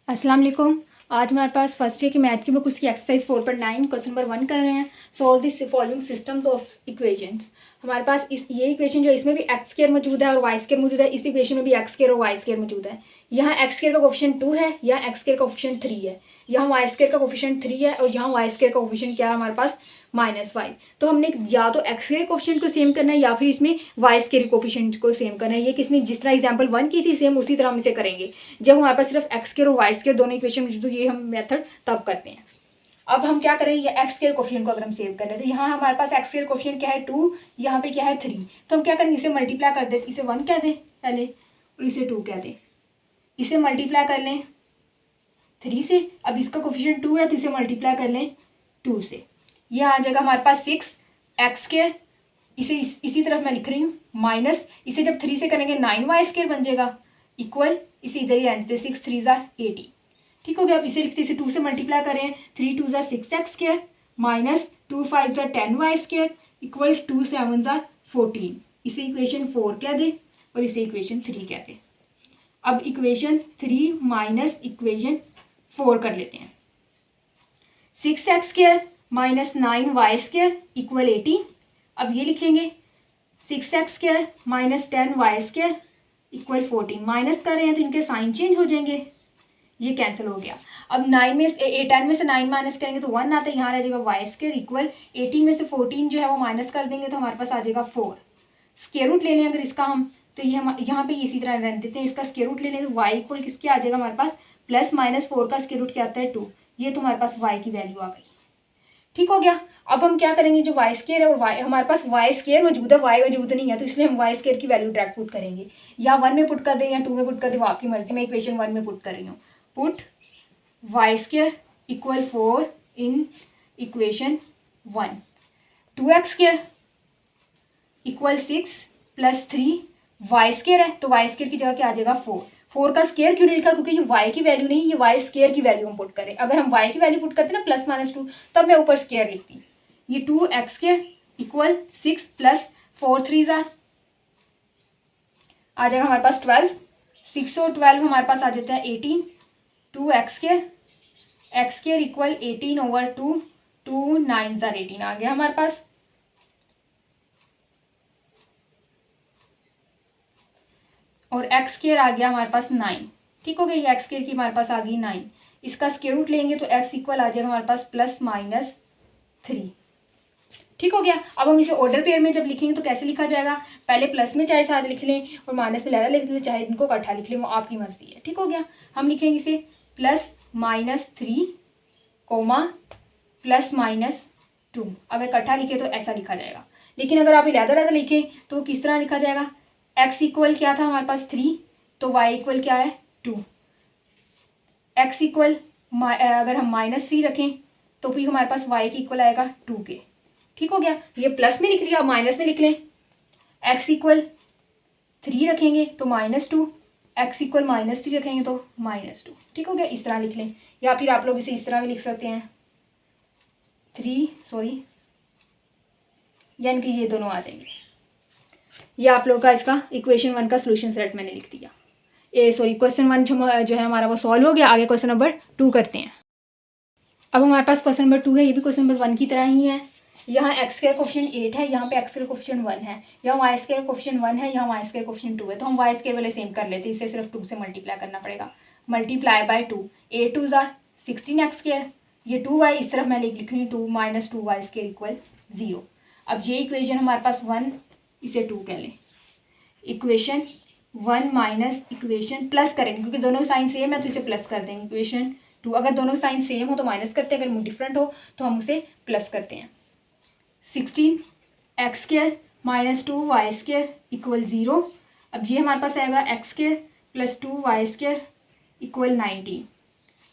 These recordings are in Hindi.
अस्सलाम वालेकुम। आज हमारे पास फर्स्ट ईयर की मैथ की बुक उसकी एक्सरसाइज 4.9 क्वेश्चन नंबर 1 कर रहे हैं। Solve this following systems of equations. हमारे पास ये इक्वेशन जो इसमें भी एक्स स्क्वायर मौजूद है और वाई स्क्वायर मौजूद है। इस इक्वेशन में भी एक्स स्क्वायर और वाई स्क्वायर मौजूद है। यहाँ एक्स स्क्वायर का कोफिशिएंट 2 है, यहाँ एक्स स्क्वायर का कोफिशिएंट 3 है, यहाँ वाई स्क्वायर का कोफिशिएंट 3 है और यहाँ वाई स्क्वायर का कोफिशिएंट क्या है हमारे पास -5। तो हमने या तो एक्स स्क्वायर कोफिशिएंट को सेम करना है या फिर इसमें वाई स्क्वायर कोफिशिएंट को सेम करना है। ये किसमें जिस तरह एग्जाम्पल 1 की थी सेम उसी तरह हम इसे करेंगे। जब हमारे पास सिर्फ एक्स स्क्वायर और वाई स्क्वायर दोनों इक्वेशन मौजूद, ये हम मेथड तब करते हैं। अब हम क्या करें, ये एक्स स्क्वायर कोफिशिएंट को अगर हम सेव करें तो यहाँ हमारे पास एक्स स्क्वायर कोफिशिएंट क्या है 2, यहाँ पे क्या है 3। तो हम क्या करेंगे, इसे मल्टीप्लाई कर देते, इसे 1 कह दें पहले और इसे 2 कह दें। इसे मल्टीप्लाई कर लें 3 से, अब इसका कोफिशिएंट 2 है तो इसे मल्टीप्लाई कर लें 2 से। यह आ जाएगा हमारे पास 6 एक्स स्क्वायर, इसे इसी तरफ मैं लिख रही हूँ माइनस, इसे जब 3 से करेंगे 9 वाई स्क्वायर बन जाएगा इक्वल, इसे इधर ही रहने देते 6 3 ज़ा 18। ठीक हो गया। अब इसे लिखते इसे 2 से मल्टीप्लाई करें 3 2 ज़ा 6 एक्स स्क्वायर माइनस 2 5 ज़ा 10 वाई स्क्वायर इक्वल 2 7 ज़ा 14। इसे इक्वेशन 4 कह दे और इसे इक्वेशन 3 कह दे। अब इक्वेशन 3 माइनस इक्वेशन 4 कर लेते हैं। 6 x square minus 9 y square equal 18। अब ये लिखेंगे 6 x square minus 10 y square equal 14। Minus कर रहे हैं तो इनके साइन चेंज हो जाएंगे, ये कैंसिल हो गया। अब 9 में से 10 में से 9 माइनस करेंगे तो 1 आता है, यहाँ रह जाएगा वाई स्क्वायर इक्वल 18 में से 14 जो है वो माइनस कर देंगे तो हमारे पास आ जाएगा 4। स्क्वायर रूट ले लें अगर इसका हम, तो ये हम यहाँ पे इसी तरह रहने देते हैं। इसका स्क्वायर रूट ले लें तो वाई इक्वल किसके आ जाएगा हमारे पास प्लस माइनस 4 का स्क्वायर रूट क्या आता है 2। ये तो हमारे पास वाई की वैल्यू आ गई। ठीक हो गया। अब हम क्या करेंगे, जो वाई स्क्वायर है और वाई हमारे पास वाई स्क्वायर मौजूद है, वाई मौजूद नहीं है, तो इसलिए हम वाई स्क्वायर की वैल्यू डायरेक्ट पुट करेंगे। या 1 में पुट कर दें या 2 में पुट कर दें, वो आपकी मर्जी। मैं इक्वेशन 1 में पुट कर रही हूँ। Put y square equal 4 in equation 1। 2x square equal 6 plus 3 y square है तो वाई स्क्वायर की जगह क्या आ जाएगा 4। 4 का स्क्वायर क्यों नहीं लिखा, क्योंकि ये y की वैल्यू नहीं, ये वाई स्क्वायर की वैल्यू हम पुट करें। अगर हम y की वैल्यू पुट करते ना प्लस माइनस 2, तब मैं ऊपर स्क्वायर लिखती। ये 2x स्क्वायर इक्वल 6 प्लस 4 3 ज़ा आ जाएगा हमारे पास 12। 6 और 12 हमारे पास आ जाता है 18। 2x square x square equal 18 over 2, 2 9 ज़ा 18 आ गया हमारे पास। और एक्स स्क्वायर आ गया हमारे पास 9। ठीक हो गया, ये एक्स स्क्वायर की हमारे पास आ गई 9। इसका स्क्वायर रूट लेंगे तो एक्स इक्वल आ जाएगा हमारे पास प्लस माइनस 3। ठीक हो गया। अब हम इसे ऑर्डर पेयर में जब लिखेंगे तो कैसे लिखा जाएगा, पहले प्लस में चाहे साथ लिख लें और माइनस में लहरा लिख लें, चाहे इनको इकट्ठा लिख लें, वो आपकी मर्जी है। ठीक हो गया। हम लिखेंगे इसे plus minus 3 coma plus minus 2। अगर इकट्ठा लिखे तो ऐसा लिखा जाएगा, लेकिन अगर आप लहरा लिखें तो किस तरह लिखा जाएगा। x इक्वल क्या था हमारे पास 3, तो y इक्वल क्या है 2। x इक्वल अगर हम -3 रखें तो भी हमारे पास y की इक्वल आएगा 2 के। ठीक हो गया। ये प्लस में लिख लिया, अब माइनस में लिख लें। x इक्वल 3 रखेंगे तो -2, x इक्वल -3 रखेंगे तो -2। ठीक हो गया, इस तरह लिख लें। या फिर आप लोग इसे इस तरह भी लिख सकते हैं 3 यानी कि ये दोनों आ जाएंगे। ये आप लोग का इसका इक्वेशन 1 का सोल्यूशन सेट मैंने लिख दिया। क्वेश्चन 1 जो है हमारा वो सॉल्व हो गया। आगे क्वेश्चन नंबर 2 करते हैं। अब हमारे पास क्वेश्चन नंबर 2 है, ये भी क्वेश्चन नंबर 1 की तरह ही है। यहाँ एक्स स्क्वायर कोफिशिएंट 8 है, यहाँ पे एक्स स्क्वायर कोफिशिएंट 1 है, यहाँ वाई स्क्वायर कोफिशिएंट 1 है, यहाँ वाई स्क्वायर कोफिशिएंट 2 है। तो हम वाई स्क्वायर वाले सेम कर लेते हैं, इसे सिर्फ 2 से मल्टीप्लाई करना पड़ेगा। मल्टीप्लाई बाय 2, 8 2 ज़ा 16 एक्स स्क्वायर, ये 2y इस तरफ मैं लिख रही हूँ 2 माइनस 2 वाई स्क्वायर इक्वल 0। अब ये इक्वेशन हमारे पास 1, इसे 2 कह लें। इक्वेशन 1 माइनस इक्वेशन प्लस करेंगे क्योंकि दोनों साइन सेम है तो इसे प्लस कर देंगे। इक्वेशन 2, अगर दोनों साइन सेम हो तो माइनस करते हैं, अगर डिफरेंट हो तो हम उसे प्लस करते हैं। 16 x square minus 2 y square equal 0। अब ये हमारे पास आएगा x square plus 2 y square equal 19।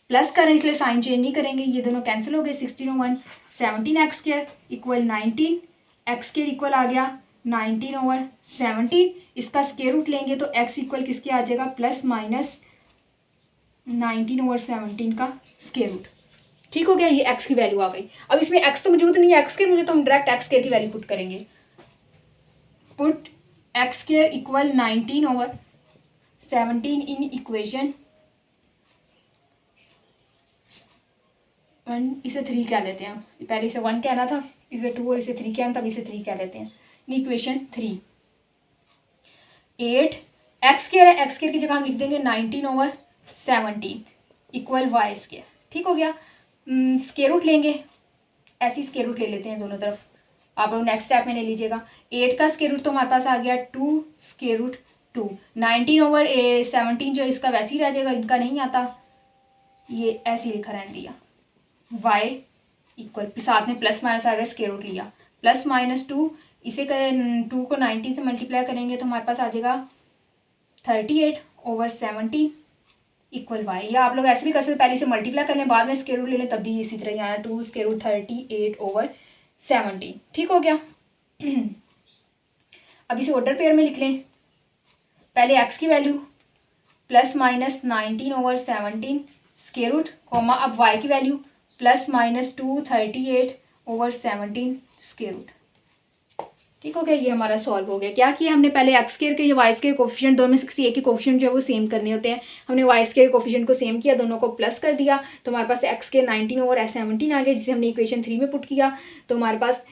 Plus करें इसलिए साइन चेंज नहीं करेंगे, ये दोनों कैंसिल हो गए। 16 और 1 17 x square equal 19, x square equal आ गया 19 ओवर 17। इसका स्क्वायर रूट लेंगे तो x इक्वल किसके आ जाएगा प्लस माइनस 19 ओवर 17 का स्क्वायर रूट। ठीक हो गया, ये x की वैल्यू आ गई। अब इसमें x तो मौजूद नहीं है, x स्क्वायर मुझे, तो हम डायरेक्ट x स्क्वायर की वैल्यू पुट करेंगे। Put x square equal 19 over 17 इन इक्वेशन 1 इसे 3 कह लेते हैं, पहले इसे 1 कहना था, इसे 2 और इसे 3 कहना, तब इसे 3 कह लेते हैं। इक्वेशन 3 8 एक्स स्क्वायर है, एक्स स्क्वायर की जगह हम लिख देंगे 19/17 इक्वल वाई स्क्वायर। ठीक हो गया। स्क्वायर रूट लेंगे, ऐसी स्क्वायर रूट ले लेते हैं दोनों तरफ, आप लोग नेक्स्ट स्टेप में ले लीजिएगा। 8 का स्क्वायर रूट तो हमारे पास आ गया 2 स्क्वायर रूट 2, 19/17 जो इसका वैसे ही रह जाएगा, इनका नहीं आता, ये ऐसे ही लिखा रहने दिया। y इक्वल साथ में प्लस माइनस आ गया, स्क्वायर रूट लिया, प्लस माइनस 2, इसे करें 2 को 19 से मल्टीप्लाई करेंगे तो हमारे पास आ जाएगा 38/17 इक्वल y। या आप लोग ऐसे भी कर सकते, पहले से मल्टीप्लाई कर लें, बाद में स्क्वायर रूट ले लें, तब भी इसी तरह ही आना, 2 स्क्वायर रूट 38/17। ठीक हो गया। अब इसे ऑर्डर पेयर में लिख लें, पहले x की value plus minus 19/17 square root comma, अब y की value plus minus 2 38/17 square root. ठीक हो गया, ये हमारा सॉल्व हो गया। क्या किया हमने, पहले एक्स स्क्वायर के वाई स्क्वायर कोफिशिएंट दोनों में से किसी एक के कोफिशिएंट जो है वो सेम करने होते हैं। हमने वाई स्क्वायर कोफिशिएंट को सेम किया, दोनों को प्लस कर दिया, तो हमारे पास एक्स स्क्वायर 19/17 आ गया, जिसे हमने इक्वेशन 3 में पुट किया, तो हमारे पास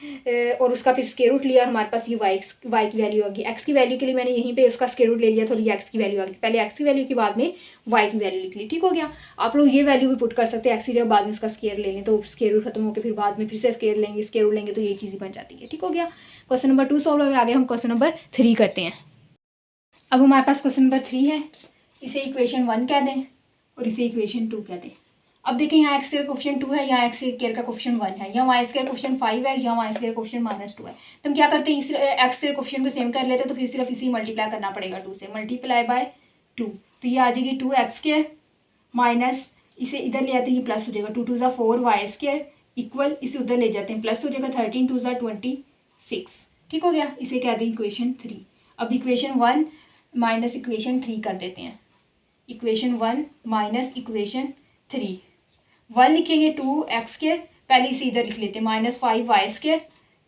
और उसका फिर स्क्वायर रूट लिया, और हमारे पास ये वाई की वैल्यू होगी। एक्स की वैल्यू के लिए मैंने यहीं पर उसका स्क्वायर रूट ले लिया, तो ये एक्स की वैल्यू आ गई, पहले एक्स की वैल्यू के बाद में वाई की वैल्यू लिख ली। ठीक हो गया। आप लोग ये वैल्यू भी पुट कर सकते हैं, एक्स की जगह बाद में उसका स्क्वायर ले लें, तो स्क्वायर रूट खत्म होकर फिर बाद में फिर से स्क्वायर रूट लेंगे, तो ये चीज़ ही बन जाती है। ठीक हो गया। क्वेश्चन नंबर 2 सॉल्व हो गया। आगे हम क्वेश्चन नंबर 3 करते हैं। अब हमारे पास क्वेश्चन नंबर 3 है, इसे इक्वेशन 1 कह दें और इसे इक्वेशन 2 कह दें। अब देखें, यहाँ एक्स स्क्वायर कोफिशिएंट 2 है, यहाँ एक्स स्क्वायर का कोफिशिएंट 1 है, यहाँ वाई स्क्वायर कोफिशिएंट 5 है, यहाँ वाई स्क्वायर कोफिशिएंट -2 है। तो हम क्या करते हैं, इस एक्स स्क्वायर कोफिशिएंट को सेम कर लेते हैं, तो फिर सिर्फ इसी मल्टीप्लाई करना पड़ेगा 2 से, मल्टीप्लाई बाय 2, तो ये आ जाएगी 2x स्क्वायर माइनस, इसे इधर ले आते हैं, ये प्लस हो जाएगा, 2 2 ज़ा 4 वाई स्क्वायर इक्वल, इसे उधर ले जाते हैं, प्लस हो जाएगा 13 2 ज़ा 26। ठीक हो गया, इसे कहते हैं इक्वेशन 3। अब इक्वेशन 1 माइनस इक्वेशन 3 कर देते हैं, इक्वेशन 1 माइनस इक्वेशन 3, 1 लिखेंगे 2x स्क्वायर, पहले इसे इधर लिख लेते हैं, -5 वाई स्क्वायर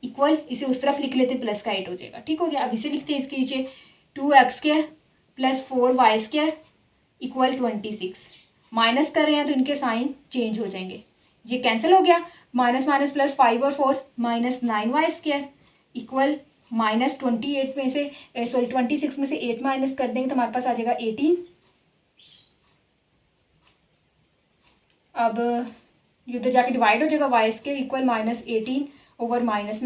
इक्वल, इसे उस तरफ लिख लेते, प्लस का 8 हो जाएगा। ठीक हो गया। अब इसे लिखते हैं इसके नीचे 2x square plus 4 y square equal 26, minus कर रहे हैं तो इनके साइन चेंज हो जाएंगे, ये कैंसिल हो गया, माइनस माइनस प्लस 5 और 4 -9 वाई स्क्वायर इक्वल -28 में से 26 में से 8 माइनस कर देंगे तो हमारे पास आ जाएगा 18। अब ये उधर जाके डिवाइड हो जाएगा, y square equal -18/-9, minus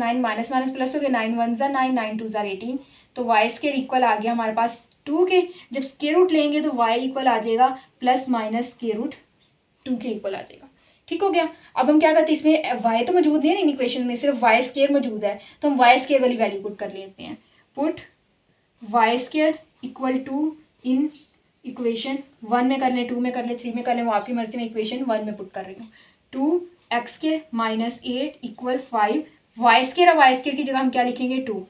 minus plus हो गया, 9 1 ज़ा 9 9 2 ज़ा 18, तो वाई स्क्वायर इक्वल आ गया हमारे पास 2 के, जब स्क्वायर रूट लेंगे तो वाई इक्वल आ जाएगा प्लस माइनस स्क्वायर रूट 2 के इक्वल आ जाएगा। ठीक हो गया। अब हम क्या करते हैं, इसमें वाई तो मौजूद नहीं है इन इक्वेशन में, सिर्फ वाई स्क्वायर मौजूद है, तो हम वाई स्क्वायर वाली वैल्यू पुट कर लेते हैं, put y square equal to in equation 1 में कर लें, 2 में कर लें, 3 में कर लें, वो आपकी मर्जी में, इक्वेशन 1 में पुट कर रही हूँ। 2x square minus 8 equal 5, y square और वाई स्क्वायर की जगह हम क्या लिखेंगे 2,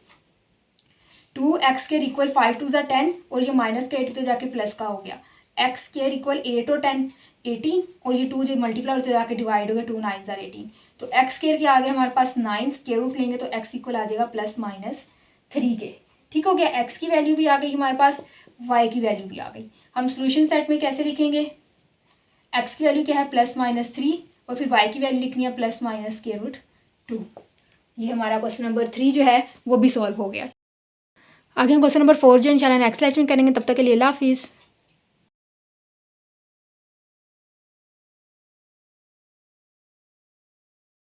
2x स्क्वायर इक्वल 5 2 ज़ा 10, और ये माइनस का 8 तो जाके प्लस का हो गया, x स्क्वायर इक्वल 8 और 10 18, और ये 2 जो मल्टीप्लाई होते जाके डिवाइड हो गया, 2 9 ज़ा 18, तो x स्क्वायर के आगे हमारे पास 9, स्क्वायर रूट लेंगे तो x इक्वल आ जाएगा प्लस माइनस 3 के। ठीक हो गया, x की वैल्यू भी आ गई हमारे पास, y की वैल्यू भी आ गई। हम सोल्यूशन सेट में कैसे लिखेंगे, x की वैल्यू क्या है +-3, और फिर y की वैल्यू लिखनी है प्लस स्क्वायर रूट 2। ये हमारा क्वेश्चन नंबर 3 जो है वो भी सॉल्व हो गया। आगे हम क्वेश्चन नंबर 4 जो इंशाल्लाह नेक्स्ट लेक्चर में करेंगे, तब तक के लिए अल्लाह हाफिज़।